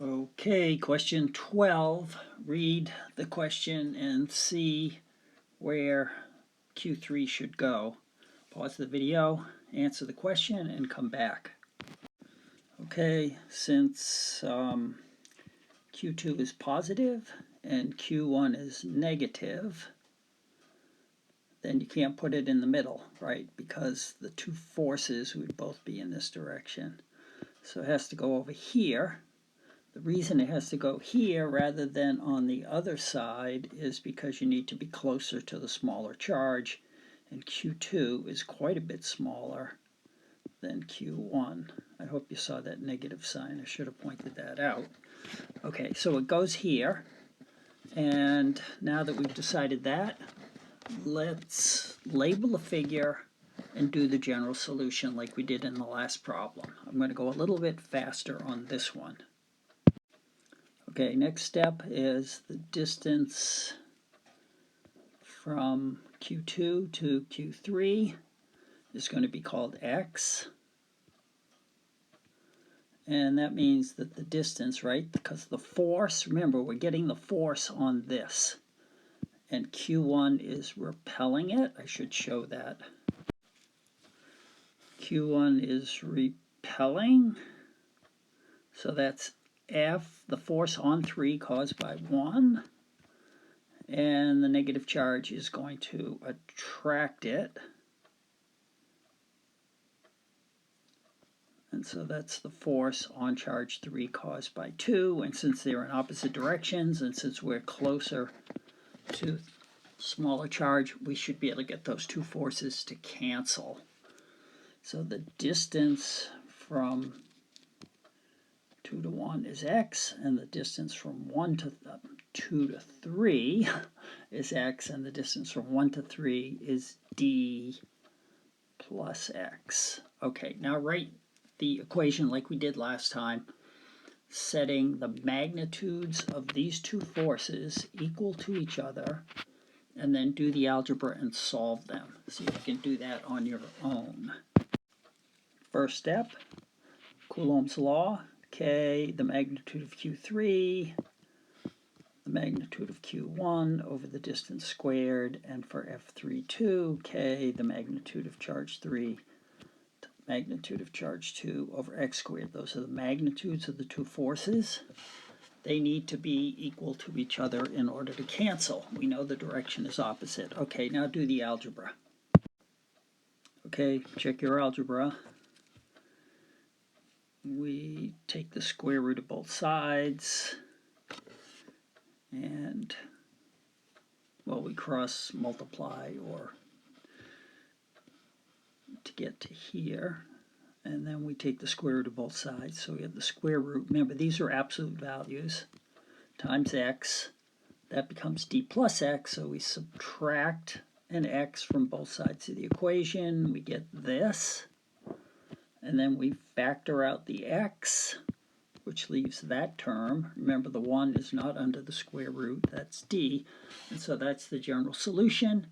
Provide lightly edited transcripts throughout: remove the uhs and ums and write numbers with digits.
Okay, question 12. Read the question and see where Q3 should go. Pause the video, answer the question, and come back. Okay, since Q2 is positive and Q1 is negative, then you can't put it in the middle, right? Because the two forces would both be in this direction. So it has to go over here. The reason it has to go here rather than on the other side is because you need to be closer to the smaller charge, and Q2 is quite a bit smaller than Q1. I hope you saw that negative sign. I should have pointed that out. Okay, so it goes here, and now that we've decided that, let's label a figure and do the general solution like we did in the last problem. I'm going to go a little bit faster on this one. Okay, next step is the distance from Q2 to Q3 is going to be called x. And that means that the distance, right, because the force, remember, we're getting the force on this. And Q1 is repelling it. I should show that. Q1 is repelling. So that's F, the force on 3 caused by 1, and the negative charge is going to attract it. And so that's the force on charge 3 caused by 2, and since they're in opposite directions, and since we're closer to smaller charge, we should be able to get those two forces to cancel. So the distance from 2 to 1 is x, and the distance from 2 to 3 is x, and the distance from 1 to 3 is d plus x. Okay, now write the equation like we did last time, setting the magnitudes of these two forces equal to each other, and then do the algebra and solve them. See if you can do that on your own. First step, Coulomb's law. K, the magnitude of Q3, the magnitude of Q1 over the distance squared, and for F32, K, the magnitude of charge 3, the magnitude of charge 2 over x squared. Those are the magnitudes of the two forces. They need to be equal to each other in order to cancel. We know the direction is opposite. Okay, now do the algebra. Okay, check your algebra. We take the square root of both sides, and, well, we cross multiply or to get to here, and then we take the square root of both sides. So we have the square root, remember these are absolute values, times x. That becomes d plus x, so we subtract an x from both sides of the equation. We get this. And then we factor out the x, which leaves that term. Remember, the 1 is not under the square root. That's d. And so that's the general solution.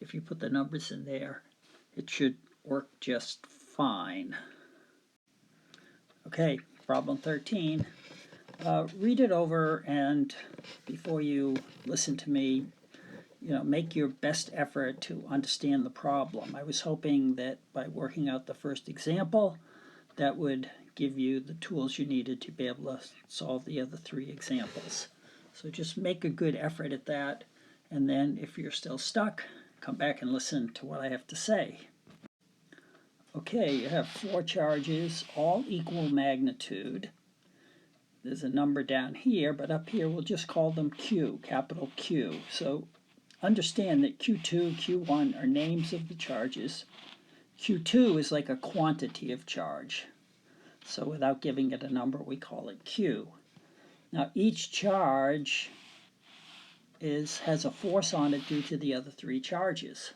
If you put the numbers in there, it should work just fine. Okay, problem 13. Read it over, and before you listen to me, make your best effort to understand the problem. I was hoping that by working out the first example, that would give you the tools you needed to be able to solve the other 3 examples. So just make a good effort at that, and then if you're still stuck, come back and listen to what I have to say. Okay, you have 4 charges, all equal magnitude. There's a number down here, but up here we'll just call them Q, capital Q. So understand that Q2, Q1 are names of the charges. Q2 is like a quantity of charge. So without giving it a number, we call it Q. Now each charge has a force on it due to the other 3 charges.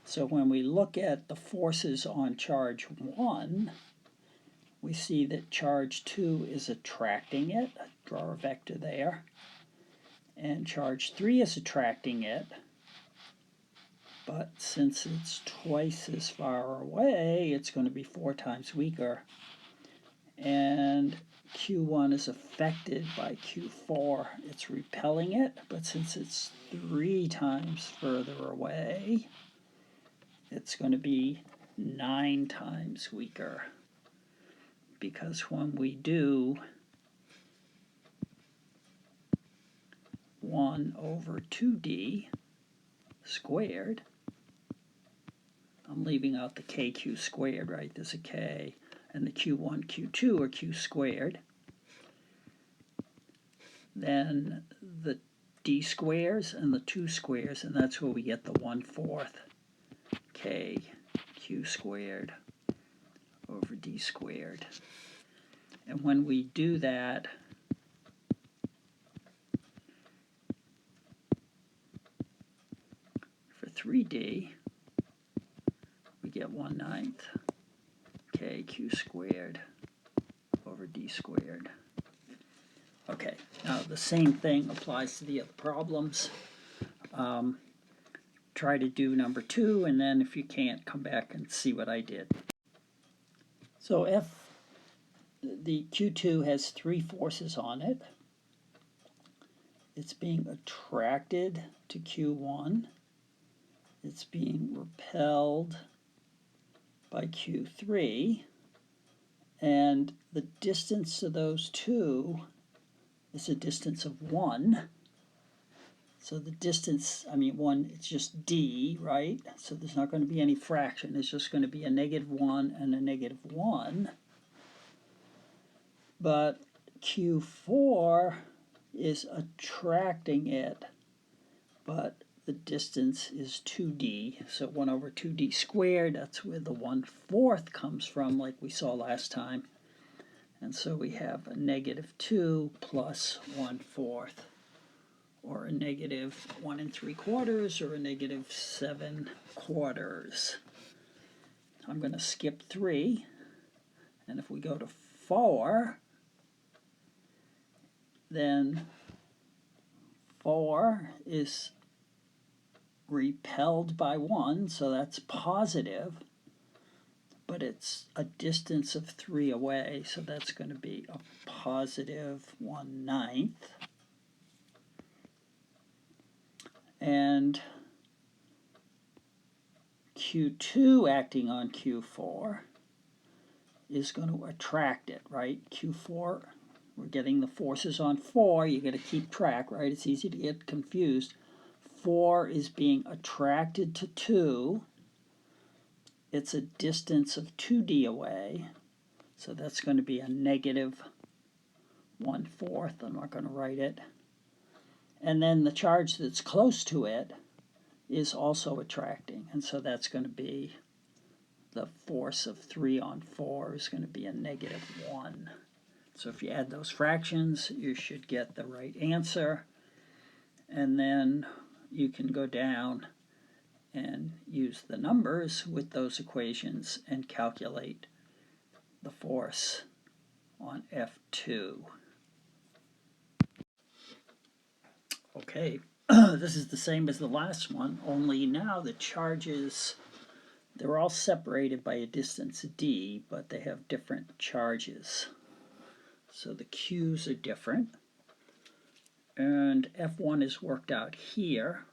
So when we look at the forces on charge 1, we see that charge 2 is attracting it. Draw a vector there. And charge 3 is attracting it, but since it's twice as far away, it's going to be 4 times weaker. And Q1 is affected by Q4. It's repelling it, but since it's 3 times further away, it's going to be 9 times weaker. Because when we do 1 over 2d squared, I'm leaving out the kq squared, right? There's a k, and the q1, q2 are q squared. Then the d squares and the 2 squares, and that's where we get the 1/4 k q squared over d squared. And when we do that, for 3d, we get 1/9 k q squared over d squared. Okay, now the same thing applies to the other problems. Try to do number 2, and then if you can't, come back and see what I did. So the Q2 has 3 forces on it. It's being attracted to Q1. It's being repelled by Q3. And the distance to those two is a distance of 1. So the distance, 1, it's just d, right? So there's not going to be any fraction. It's just going to be a -1 and a -1. But Q4 is attracting it, but the distance is 2d. So 1 over 2d squared, that's where the 1/4 comes from, like we saw last time. And so we have a -2 plus 1/4. Or a -1 3/4 or a -7/4. I'm going to skip 3, and if we go to 4, then 4 is repelled by 1, so that's positive, but it's a distance of 3 away, so that's going to be a positive 1/9. And Q2 acting on Q4 is going to attract it, right? Q4, we're getting the forces on 4. You got to keep track, right? It's easy to get confused. 4 is being attracted to 2. It's a distance of 2d away, so that's going to be a -1/4. I'm not going to write it. And then the charge that's close to it is also attracting, and so that's going to be the force of 3 on 4 is going to be a -1. So if you add those fractions, you should get the right answer, and then you can go down and use the numbers with those equations and calculate the force on F2. Okay, this is the same as the last one, only now the charges, they're all separated by a distance d, but they have different charges. So the Q's are different, and F1 is worked out here.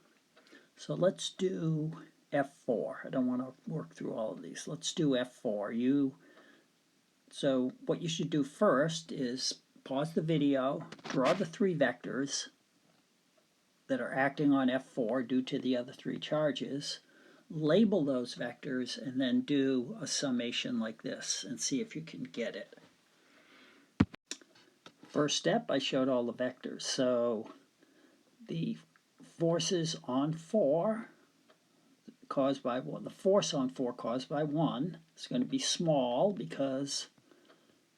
So let's do F4. I don't want to work through all of these. Let's do F4. So what you should do first is pause the video, draw the 3 vectors that are acting on F4 due to the other 3 charges, label those vectors, and then do a summation like this and see if you can get it. First step, I showed all the vectors. So the forces on 4 caused by 1, the force on 4 caused by 1 is going to be small because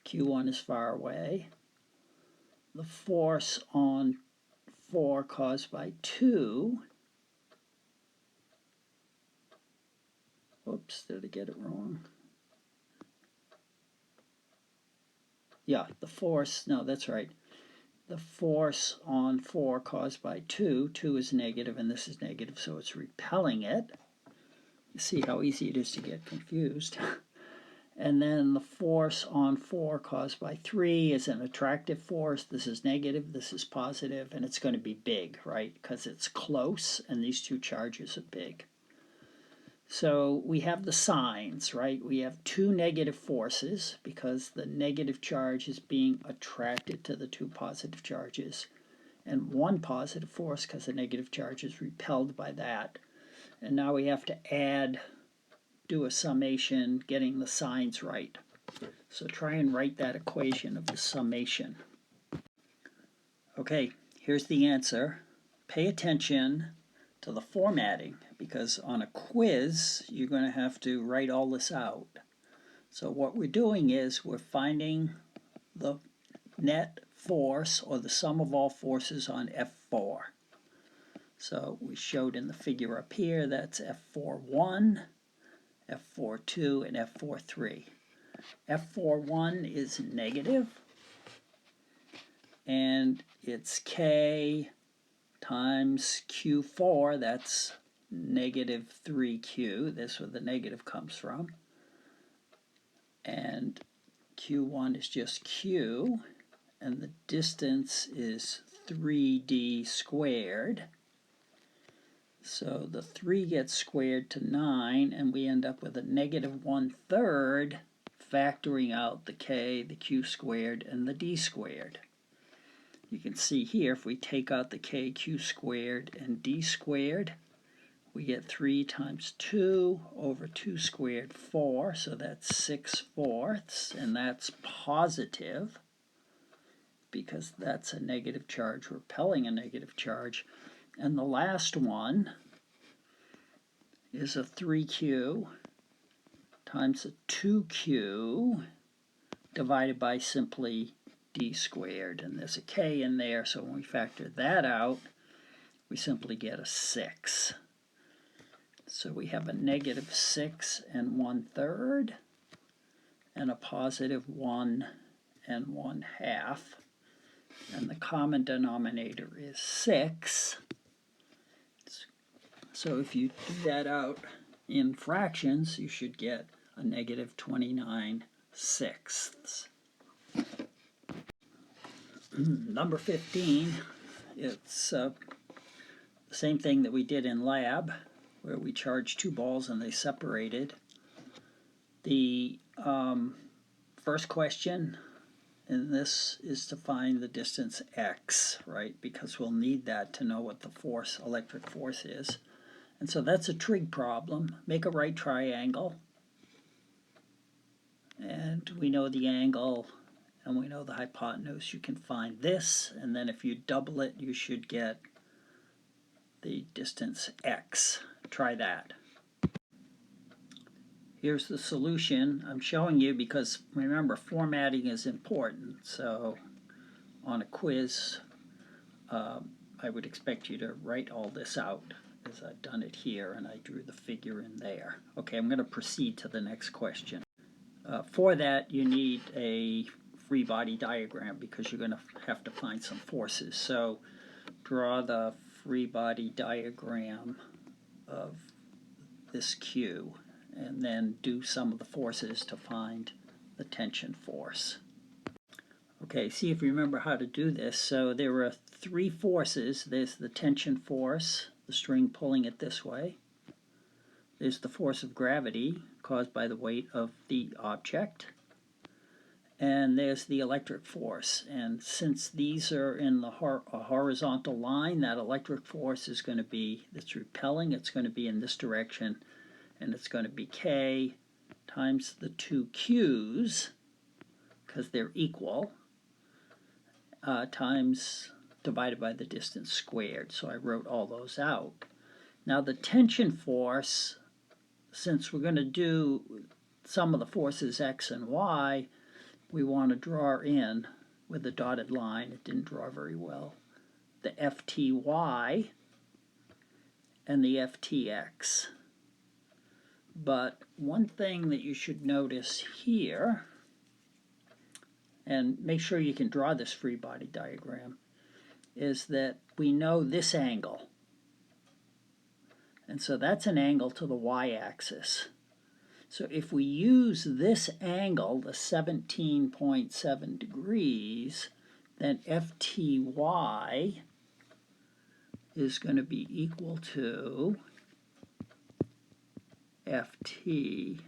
Q1 is far away. The force on 4 caused by 2, oops, did I get it wrong? Yeah, the force, no, that's right. The force on 4 caused by 2 is negative and this is negative, so it's repelling it. You see how easy it is to get confused. And then the force on 4 caused by 3 is an attractive force. This is negative, this is positive, and it's going to be big, right? Because it's close and these two charges are big. So we have the signs, right? We have two negative forces because the negative charge is being attracted to the two positive charges, and one positive force because the negative charge is repelled by that. And now we have to do a summation, getting the signs right. So try and write that equation of the summation. Okay, here's the answer. Pay attention to the formatting, because on a quiz you're going to have to write all this out. So what we're doing is we're finding the net force, or the sum of all forces, on F4. So we showed in the figure up here, that's F4.1, F4.2, and F4.3. F4.1 is negative, and it's K times Q4, that's negative 3Q, that's where the negative comes from. And Q1 is just Q, and the distance is 3D squared. So the 3 gets squared to 9, and we end up with a negative 1/3, factoring out the K, the Q squared, and the D squared. You can see here, if we take out the K, Q squared, and D squared, we get 3 times 2 over 2 squared, 4, so that's 6/4, and that's positive because that's a negative charge repelling a negative charge. And the last one is a 3Q times a 2Q divided by simply D squared, and there's a K in there, so when we factor that out, we simply get a 6. So we have a negative 6 1/3 and a positive 1 1/2, and the common denominator is 6. So if you do that out in fractions, you should get a negative 29/6. Number 15, it's the same thing that we did in lab, where we charged two balls and they separated. The first question in this is to find the distance x, right? Because we'll need that to know what the force, electric force, is. And so that's a trig problem. Make a right triangle, and we know the angle and we know the hypotenuse. You can find this, and then if you double it, you should get the distance x. Try that. Here's the solution. I'm showing you because, remember, formatting is important. So on a quiz, I would expect you to write all this out, as I've done it here, and I drew the figure in there. Okay, I'm going to proceed to the next question. For that, you need a free body diagram because you're going to have to find some forces. So draw the free body diagram of this Q, and then do some of the forces to find the tension force. Okay, see if you remember how to do this. So there are three forces. There's the tension force, the string pulling it this way. There's the force of gravity caused by the weight of the object. And there's the electric force. And since these are in a horizontal line, that electric force is going to be, that's repelling, it's going to be in this direction, and it's going to be K times the two Q's, because they're equal, times divided by the distance squared. So I wrote all those out. Now the tension force, since we're going to do some of the forces x and y, we want to draw in with a dotted line. It didn't draw very well. The FTY and the FTX. But one thing that you should notice here, and make sure you can draw this free body diagram, is that we know this angle. And so that's an angle to the y-axis. So if we use this angle, the 17.7 degrees, then FTY is going to be equal to FT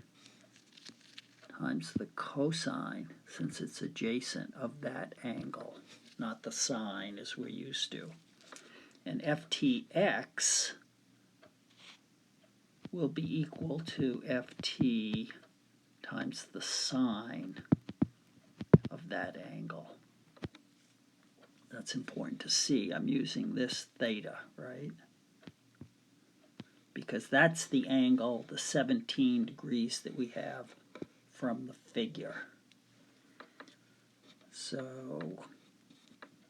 times the cosine, since it's adjacent, of that angle, not the sine as we're used to. And FTX will be equal to FT times the sine of that angle. That's important to see. I'm using this theta, right? Because that's the angle, the 17 degrees that we have from the figure. So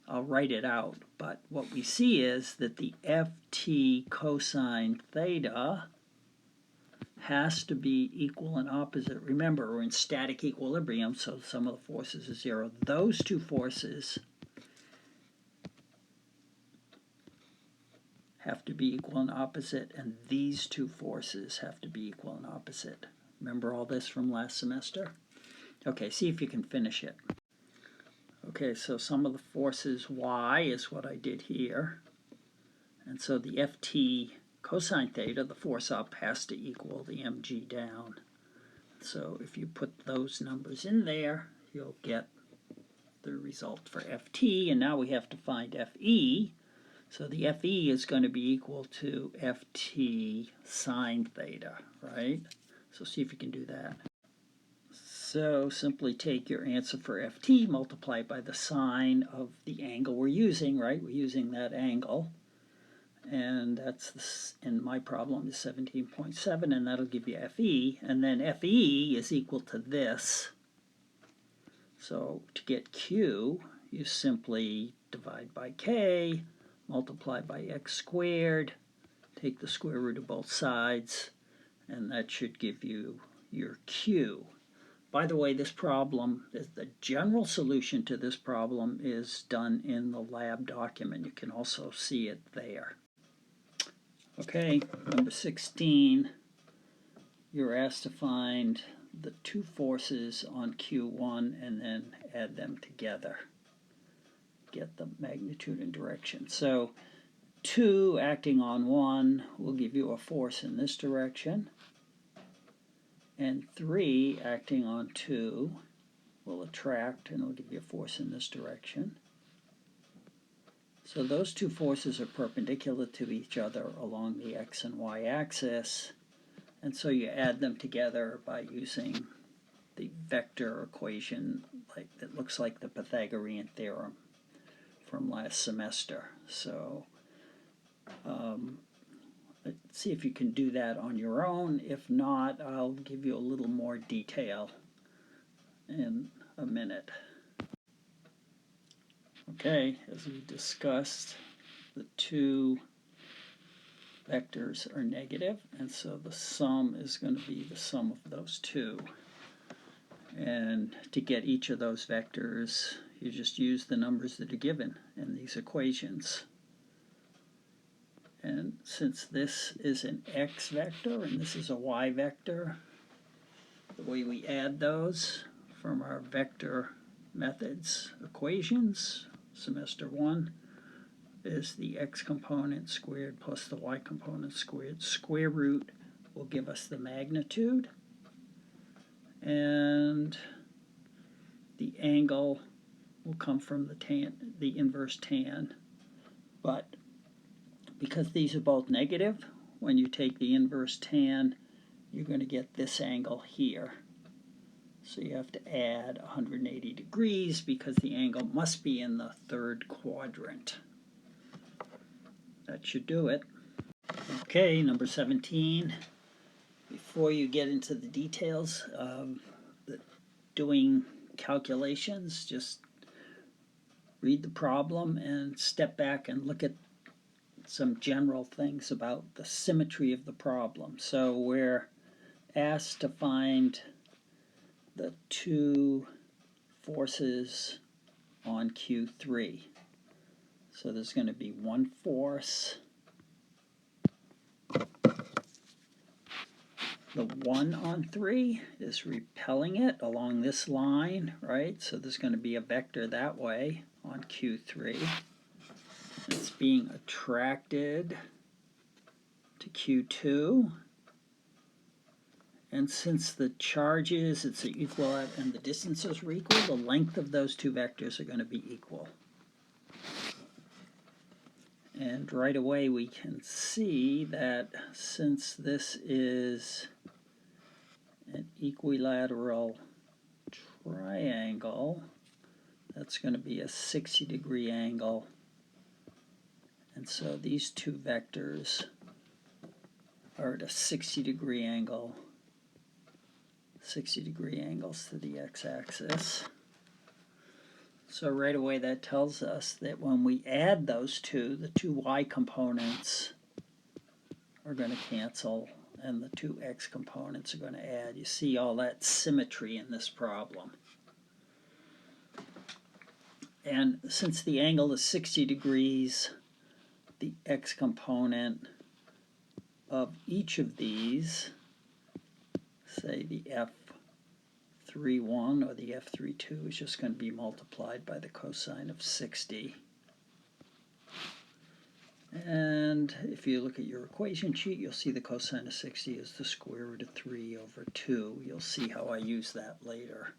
I'll write it out, but what we see is that the FT cosine theta has to be equal and opposite. Remember, we're in static equilibrium, so the sum of the forces is 0. Those two forces have to be equal and opposite, and these two forces have to be equal and opposite. Remember all this from last semester? Okay, see if you can finish it. Okay, so sum of the forces y is what I did here. And so the FT cosine theta, the force up, has to equal the mg down. So if you put those numbers in there, you'll get the result for FT. And now we have to find FE. So the FE is going to be equal to FT sine theta, right? So see if you can do that. So simply take your answer for FT, multiply by the sine of the angle we're using, right? We're using that angle. And that's, in my problem, is 17.7, and that'll give you FE. And then FE is equal to this. So to get Q, you simply divide by K, multiply by x squared, take the square root of both sides, and that should give you your Q. By the way, this problem, the general solution to this problem is done in the lab document. You can also see it there. Okay, number 16, you're asked to find the two forces on Q1 and then add them together. Get the magnitude and direction. So 2 acting on 1 will give you a force in this direction, and 3 acting on 2 will attract and will give you a force in this direction. So those two forces are perpendicular to each other along the x and y axis, and so you add them together by using the vector equation that looks like the Pythagorean theorem from last semester. So let's see if you can do that on your own. If not, I'll give you a little more detail in a minute. Okay, as we discussed, the two vectors are negative, and so the sum is going to be the sum of those two. And to get each of those vectors, you just use the numbers that are given in these equations. And since this is an x vector and this is a y vector, the way we add those from our vector methods equations, semester 1, is the x component squared plus the y component squared. Square root will give us the magnitude, and the angle will come from the inverse tan. But because these are both negative, when you take the inverse tan, you're going to get this angle here. So you have to add 180 degrees because the angle must be in the third quadrant. That should do it. Okay, number 17. Before you get into the details of doing calculations, just read the problem and step back and look at some general things about the symmetry of the problem. So we're asked to find the two forces on Q3. So there's going to be one force the 1 on 3 is repelling it along this line, right? So there's going to be a vector that way on Q3. It's being attracted to Q2. And since the charges, it's equal and the distances are equal, the length of those two vectors are going to be equal. And right away we can see that since this is an equilateral triangle, that's going to be a 60-degree angle. And so these two vectors are at a 60-degree angle, 60-degree angles to the x-axis. So right away that tells us that when we add those two, the two y components are going to cancel and the two x components are going to add. You see all that symmetry in this problem. And since the angle is 60 degrees, the x component of each of these, say the f(3)(1) or the f(3)(2), is just going to be multiplied by the cosine of 60. And if you look at your equation sheet, you'll see the cosine of 60 is the square root of 3 over 2. You'll see how I use that later.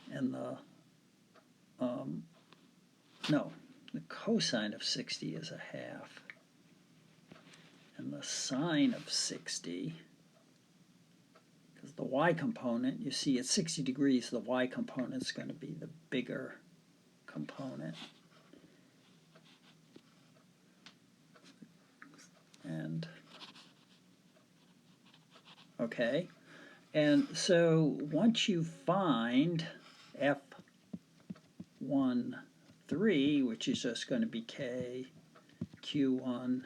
And the cosine of 60 is a half. And the sine of 60, because the y component, you see at 60 degrees, the y component is going to be the bigger component. And okay, and so once you find f(1)(3), which is just going to be k q1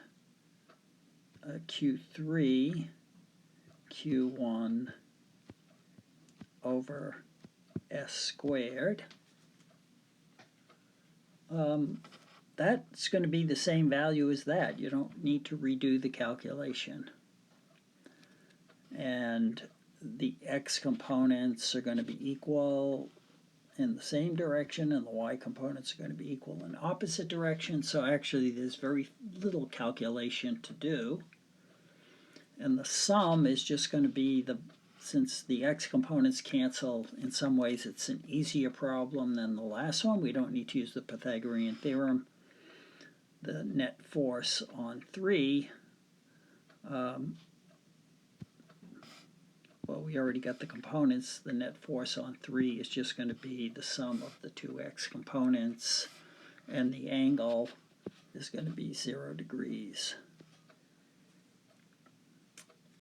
q3 q1 over s squared, that's going to be the same value as that. You don't need to redo the calculation. And the x components are going to be equal in the same direction, and the y components are going to be equal in opposite directions. So actually there's very little calculation to do. And the sum is just going to be since the x components cancel, in some ways it's an easier problem than the last one. We don't need to use the Pythagorean theorem. The net force on 3, well, we already got the components. The net force on 3 is just going to be the sum of the two x components, and the angle is going to be 0 degrees.